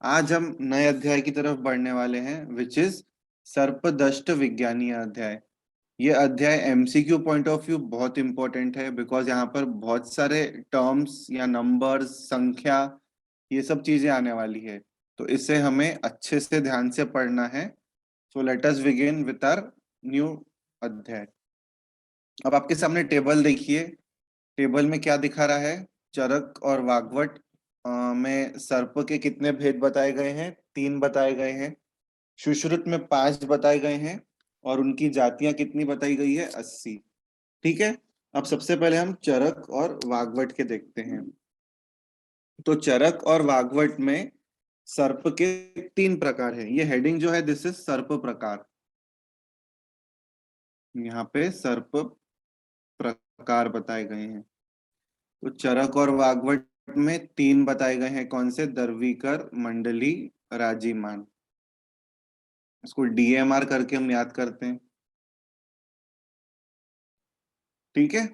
आज हम नए अध्याय की तरफ बढ़ने वाले हैं विच इज सर्पदष्ट विज्ञानीय अध्याय। ये अध्याय एमसीक्यू पॉइंट ऑफ व्यू बहुत इंपॉर्टेंट है बिकॉज यहाँ पर बहुत सारे टर्म्स या नंबर्स, संख्या, ये सब चीजें आने वाली है। तो इसे हमें अच्छे से ध्यान से पढ़ना है। So let us begin with our new अध्याय। अब आपके सामने टेबल देखिए। टेबल में क्या दिखा रहा है? चरक और वाग्वट में सर्प के कितने भेद बताए गए हैं? 3 बताए गए हैं। सुश्रुत में 5 बताए गए हैं और उनकी जातियां कितनी बताई गई है? 80। ठीक है। अब सबसे पहले हम चरक और वाग्वट के देखते हैं। तो चरक और वाग्वट में सर्प के 3 प्रकार है। ये हेडिंग जो है दिस इज सर्प प्रकार। यहाँ पे सर्प प्रकार बताए गए हैं। तो चरक और वाग्वट में 3 बताए गए हैं। कौन से? दर्वीकर, मंडली, राजीमान। इसको डीएमआर करके हम याद करते हैं। ठीक है।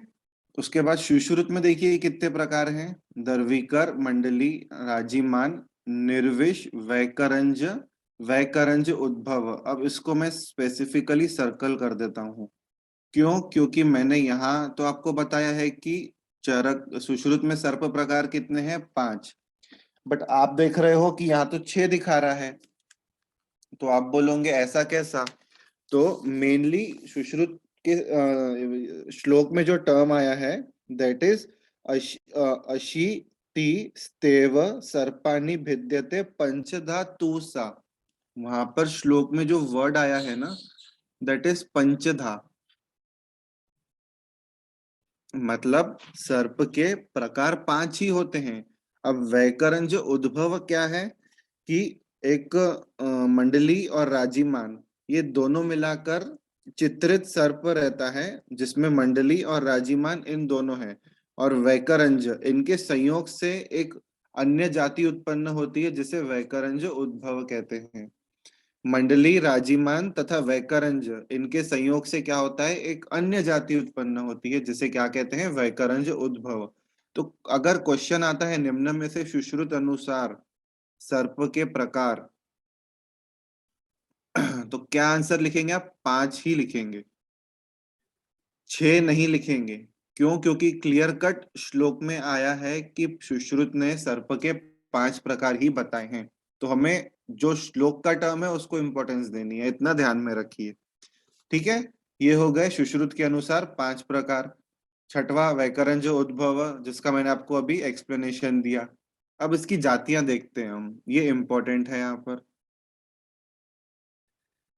उसके बाद सुश्रुत में देखिए कितने प्रकार हैं? दर्वीकर, मंडली, राजीमान, निर्विश, वैकरंज, वैकरंज उद्भव। अब इसको मैं स्पेसिफिकली सर्कल कर देता हूं। क्यों? क्योंकि मैंने यहाँ तो आपको बताया है कि चरक सुश्रुत में सर्प प्रकार कितने हैं? 5। बट आप देख रहे हो कि यहाँ तो 6 दिखा रहा है। तो आप बोलोगे ऐसा कैसा? तो मेनली सुश्रुत के श्लोक में जो टर्म आया है दैट इज अशीति स्तेव सर्पानि भिद्यते पंचधा तुसा। वहां पर श्लोक में जो वर्ड आया है ना दैट इज पंचधा। मतलब सर्प के प्रकार 5 ही होते हैं। अब वैकरण जो उद्भव क्या है कि एक मंडली और राजीमान, ये दोनों मिलाकर चित्रित सर्प रहता है जिसमें मंडली और राजीमान इन दोनों हैं। और वैकरंज, इनके संयोग से एक अन्य जाति उत्पन्न होती है जिसे वैकरंज उद्भव कहते हैं। मंडली, राजीमान तथा वैकरंज, इनके संयोग से क्या होता है? एक अन्य जाति उत्पन्न होती है जिसे क्या कहते हैं? वैकरंज उद्भव। तो अगर क्वेश्चन आता है निम्न में से सुश्रुत अनुसार सर्प के प्रकार, तो क्या आंसर लिखेंगे आप? 5 ही लिखेंगे, 6 नहीं लिखेंगे। क्यों? क्योंकि क्लियर कट श्लोक में आया है कि सुश्रुत ने सर्प के 5 प्रकार ही बताए हैं। तो हमें जो श्लोक का टर्म है उसको इंपॉर्टेंस देनी है, इतना ध्यान में रखिए। ठीक है। ये हो गए सुश्रुत के अनुसार 5 प्रकार। छठवां वैकरण जो उद्भव, जिसका मैंने आपको अभी एक्सप्लेनेशन दिया। अब इसकी जातियां देखते हैं हम, ये इंपॉर्टेंट है यहाँ पर।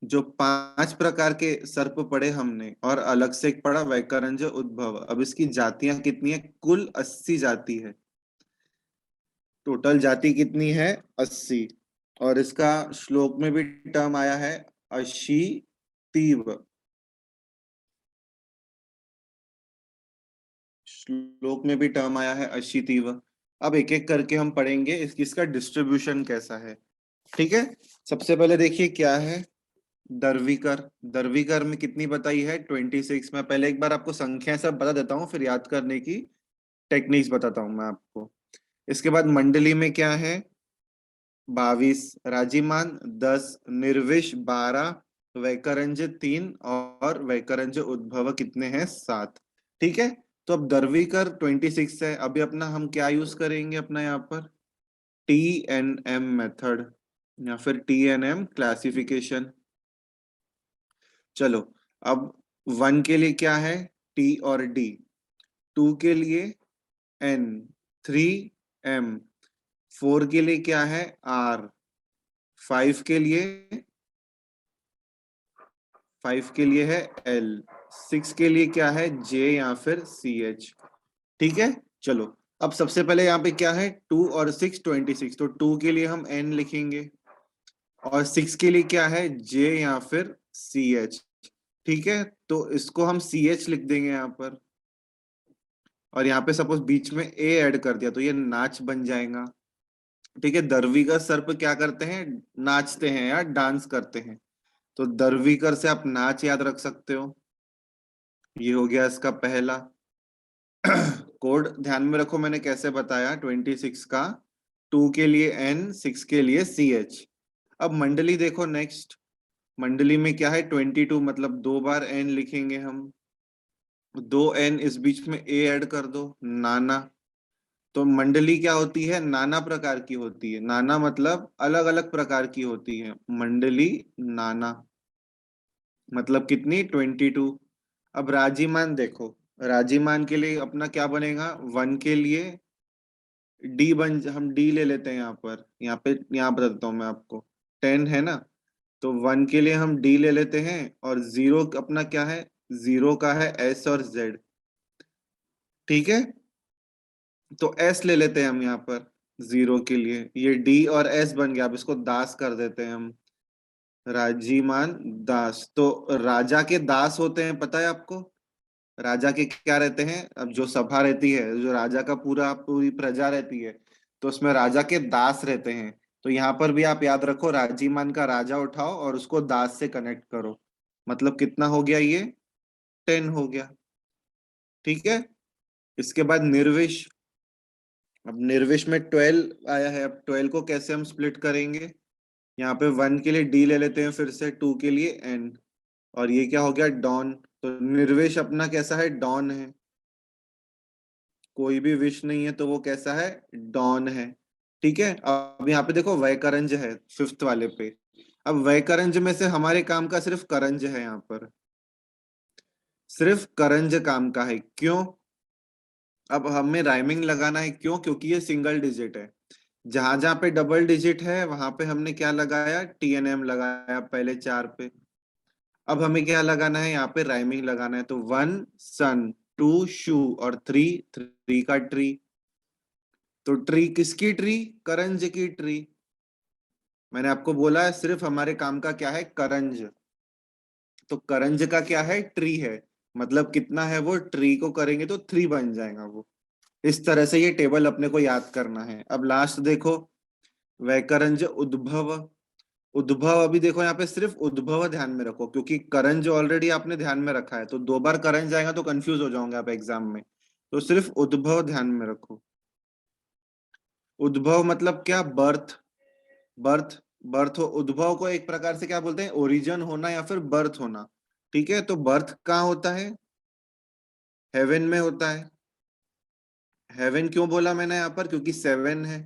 जो 5 प्रकार के सर्प पढ़े हमने और अलग से एक पढ़ा वैकरंज उद्भव। अब इसकी जातियां कितनी है? कुल 80 जाति है। टोटल जाति कितनी है? 80। और इसका श्लोक में भी टर्म आया है अशीतीव। श्लोक में भी टर्म आया है अशीतीव। अब एक एक करके हम पढ़ेंगे इसका डिस्ट्रीब्यूशन कैसा है। ठीक है। सबसे पहले देखिए क्या है दर्वीकर। दर्वीकर में कितनी बताई है? 26। मैं पहले एक बार आपको संख्या सब बता देता हूँ, फिर याद करने की टेक्निक्स बताता हूँ मैं आपको। इसके बाद मंडली में क्या है? 22, राजीमान 10, निर्विश 12, वैकरंज 3 और वैकरंज उद्भव कितने हैं? 7। ठीक है। तो अब दर्वीकर 26 है। अभी अपना हम क्या यूज करेंगे? अपना यहाँ पर TNM मेथड या फिर TNM क्लासिफिकेशन। चलो, अब 1 के लिए क्या है? T और D, 2 के लिए N, 3 M, 4 के लिए क्या है? R, 5 के लिए 5 के लिए है L, 6 के लिए क्या है? J या फिर CH। ठीक है। चलो, अब सबसे पहले यहाँ पे क्या है? 2 और 6 26। तो 2 के लिए हम N लिखेंगे और 6 के लिए क्या है? J या फिर CH। ठीक है। तो इसको हम CH लिख देंगे यहाँ पर। और यहाँ पे सपोज बीच में ए ऐड कर दिया तो ये नाच बन जाएगा। ठीक है। दर्वीकर सर्प क्या करते हैं? नाचते हैं या डांस करते हैं। तो दर्वीकर से आप नाच याद रख सकते हो। ये हो गया इसका पहला। कोड ध्यान में रखो, मैंने कैसे बताया 26 का। 2 के लिए N, 6 के लिए CH। अब मंडली देखो नेक्स्ट, मंडली में क्या है 22, मतलब 2 बार N लिखेंगे हम, 2 N, इस बीच में A ऐड कर दो, नाना। तो मंडली क्या होती है, नाना प्रकार की होती है, नाना मतलब अलग अलग प्रकार की होती है, मंडली नाना, मतलब कितनी 22। अब राजीमान देखो, राजीमान के लिए अपना क्या बनेगा, 1 के लिए हम डी ले लेते हैं यहाँ पर, यहाँ बता देता हूँ मैं आपको, 10 है ना, तो 1 के लिए हम डी ले लेते हैं, और 0 अपना क्या है, 0 का है S और Z, ठीक है। तो S ले लेते हैं हम यहाँ पर 0 के लिए, ये D और S बन गया, अब इसको दास कर देते हैं हम, राजीमान दास। तो राजा के दास होते हैं, पता है आपको, राजा के क्या रहते हैं, अब जो सभा रहती है, जो राजा का पूरी प्रजा रहती है, तो उसमें राजा के दास रहते हैं। तो यहाँ पर भी आप याद रखो, राजीमान का राजा उठाओ और उसको दास से कनेक्ट करो, मतलब कितना हो गया ये, 10 हो गया, ठीक है। इसके बाद निर्विश, अब निर्विश में 12 आया है, अब 12 को कैसे हम स्प्लिट करेंगे, यहाँ पे 1 के लिए डी ले लेते हैं, फिर से 2 के लिए एन, और ये क्या हो गया, डॉन। तो निर्विश अपना कैसा है, डॉन है, कोई भी विश नहीं है तो वो कैसा है, डॉन है, ठीक है। अब यहाँ पे देखो वैकरंज है 5th वाले पे, अब वैकरंज में से हमारे काम का सिर्फ करंज है, यहाँ पर सिर्फ करंज काम का है, क्यों, अब हमें राइमिंग लगाना है, क्यों, क्योंकि ये सिंगल डिजिट है, जहां जहां पे डबल डिजिट है वहां पे हमने क्या लगाया, TNM लगाया पहले 4 पे। अब हमें क्या लगाना है, यहाँ पे राइमिंग लगाना है, तो 1 सन, 2 शू, और 3 का ट्री। तो ट्री किसकी ट्री, करंज की ट्री। मैंने आपको बोला है सिर्फ हमारे काम का क्या है, करंज, तो करंज का क्या है, ट्री है, मतलब कितना है वो, ट्री को करेंगे तो 3 बन जाएगा वो। इस तरह से ये टेबल अपने को याद करना है। अब लास्ट देखो, वैकरंज उद्भव, उद्भव अभी देखो यहाँ पे सिर्फ उद्भव ध्यान में रखो, क्योंकि करंज ऑलरेडी आपने ध्यान में रखा है, तो 2 बार करंज आएगा तो कंफ्यूज हो जाओगे आप एग्जाम में, तो सिर्फ उद्भव ध्यान में रखो। उद्भव मतलब क्या, बर्थ, बर्थ, बर्थ हो, उद्भव को एक प्रकार से क्या बोलते हैं, ओरिजिन होना या फिर बर्थ होना, ठीक है। तो बर्थ कहाँ होता है, हेवन में होता है। हेवन क्यों बोला मैंने यहाँ पर, क्योंकि 7 है,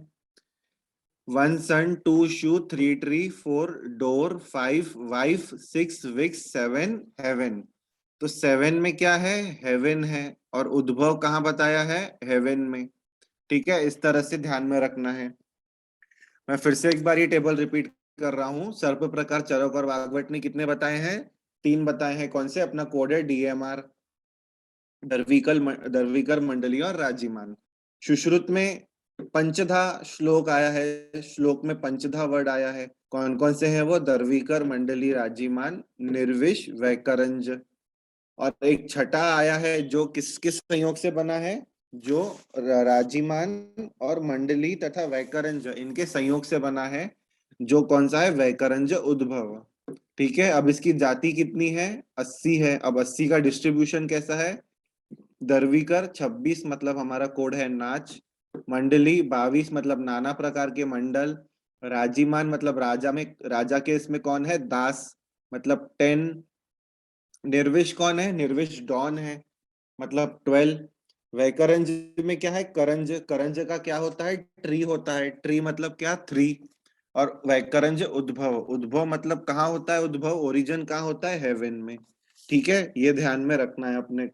1 sun, 2 shoe, 3 tree, 4 door, 5 wife, 6 wicks, 7 heaven. तो 7 में क्या है, हेवन है, और उद्भव कहाँ बताया है, हेवन में, ठीक है। इस तरह से ध्यान में रखना है। मैं फिर से एक बार ये टेबल रिपीट कर रहा हूँ, सर्प प्रकार, चरक और वाग्भट ने कितने बताए हैं, 3 बताए हैं, कौन से, अपना कोड है DMR, दर्विकर, मंडली और राजीमान। सुश्रुत में पंचधा श्लोक आया है, श्लोक में पंचधा वर्ड आया है, कौन कौन से हैं वो, दर्विकर, मंडली, राजीमान, निर्विश, वैकरंज। और एक छठा आया है जो किस किस संयोग से बना है, जो राजीमान और मंडली तथा वैकरंज इनके संयोग से बना है, जो कौन सा है, वैकरंज उद्भव, ठीक है। अब इसकी जाति कितनी है, 80 है। अब 80 का डिस्ट्रीब्यूशन कैसा है, दर्विकर 26, मतलब हमारा कोड है नाच, मंडली 22, मतलब नाना प्रकार के मंडल, राजीमान मतलब राजा में, राजा के इसमें कौन है, दास, मतलब 10, निर्विश कौन है, निर्विश डॉन है, मतलब 12, वैकरंज में क्या है, करंज, करंज का क्या होता है, ट्री होता है, ट्री मतलब क्या, 3, और वैकरंज उद्भव, उद्भव मतलब कहाँ होता है, उद्भव ओरिजिन कहाँ होता है, हेवन में, ठीक है। ये ध्यान में रखना है अपने को।